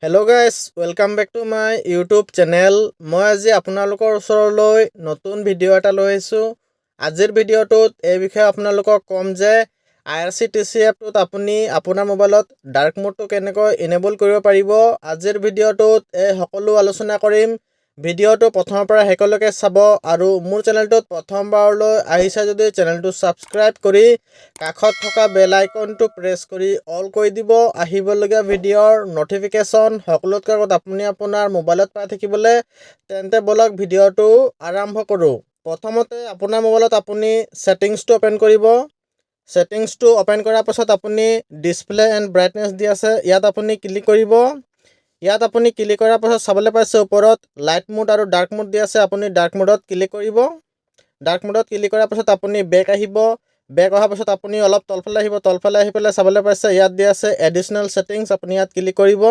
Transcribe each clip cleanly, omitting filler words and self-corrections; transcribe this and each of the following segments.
Hello' guys welcome back to my YouTube channel. মই আজি আপোনালোকৰ ওচৰলৈ নতুন ভিডিঅ' এটা লৈ আহিছোঁ। আজিৰ ভিডিঅ'টোত এই বিষয়ে আপোনালোকক ক'ম যে IRCTC এপটোত আপুনি আপোনাৰ মোবাইলত ডাৰ্ক মোডটো কেনেকৈ এনেবল কৰিব পাৰিব। আজিৰ ভিডিঅ'টোত এই সকলো আলোচনা কৰিম। ভিডিঅ'টো প্ৰথমৰ পৰা শেষলৈকে চাব আৰু মোৰ চেনেলটোত প্ৰথমবাৰলৈ আহিছে যদি চেনেলটো ছাবস্ক্ৰাইব কৰি কাষত থকা বেল আইকনটো প্ৰেছ কৰি অল কৰি দিব। আহিবলগীয়া ভিডিঅ'ৰ নটিফিকেশ্যন সকলোতকৈ আগত আপুনি আপোনাৰ মোবাইলত পাই থাকিবলৈ তেন্তে বলক ভিডিঅ'টো আৰম্ভ কৰোঁ। প্ৰথমতে আপোনাৰ মোবাইলত আপুনি ছেটিংছটো অ'পেন কৰিব। ছেটিংছটো অ'পেন কৰাৰ পাছত আপুনি ডিছপ্লে এণ্ড ব্ৰাইটনেছ দি আছে, ইয়াত আপুনি ক্লিক কৰিব। ইয়াত আপুনি ক্লিক কৰাৰ পাছত চাবলৈ পাইছে ওপৰত লাইট মোড আৰু ডাৰ্ক মোড দি আছে, আপুনি ডাৰ্ক মোডত ক্লিক কৰিব। ডাৰ্ক মোডত ক্লিক কৰাৰ পাছত আপুনি বেক আহিব। বেক অহাৰ পাছত আপুনি অলপ তলফালে আহিব। তলফালে আহি পেলাই চাবলৈ পাইছে ইয়াত দি আছে এডিশ্যনেল ছেটিংছ, আপুনি ইয়াত ক্লিক কৰিব।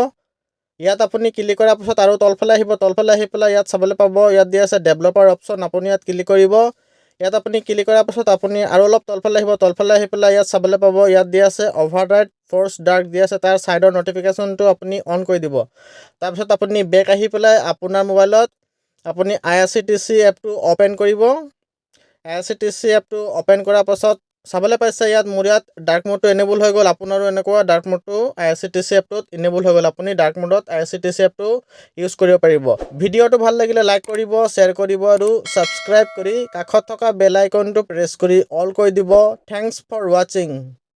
ইয়াত আপুনি ক্লিক কৰাৰ পাছত আৰু তলফালে আহিব। তলফালে আহি পেলাই ইয়াত চাবলৈ পাব ইয়াত দি আছে ডেভেলপাৰ অপশ্যন, আপুনি ইয়াত ক্লিক কৰিব। ইয়াত আপুনি ক্লিক কৰাৰ পাছত আপুনি আৰু অলপ তলফালে আহিব। তলফালে আহি পেলাই ইয়াত চাবলৈ পাব ইয়াত দি আছে অভাৰৰাইড ফ'ৰ্চ ডাৰ্ক দি আছে, তাৰ ছাইডৰ নটিফিকেশ্যনটো আপুনি অন কৰি দিব। তাৰপিছত আপুনি বেক আহি পেলাই আপোনাৰ মোবাইলত আপুনি IRCTC এপটো অ'পেন কৰিব। IRCTC এপটো অ'পেন কৰাৰ পাছত চাবলৈ পাইছে মোৰ ইয়াত ডাৰ্ক মোডটো এনেবল হৈ গ'ল। আপোনাৰো এনেকুৱা ডাৰ্ক মোডটো IRCTC এপটোত এনেবল হৈ গ'ল। আপুনি ডাৰ্ক মোডত IRCTC এপটো ইউজ কৰিব পাৰিব। ভিডিঅ'টো ভাল লাগিলে লাইক কৰিব, শ্বেয়াৰ কৰিব আৰু ছাবস্ক্ৰাইব কৰি কাষত থকা বেল আইকনটো প্ৰেছ কৰি অল কৰি দিব। থেংকছ ফৰ ৱাচিং।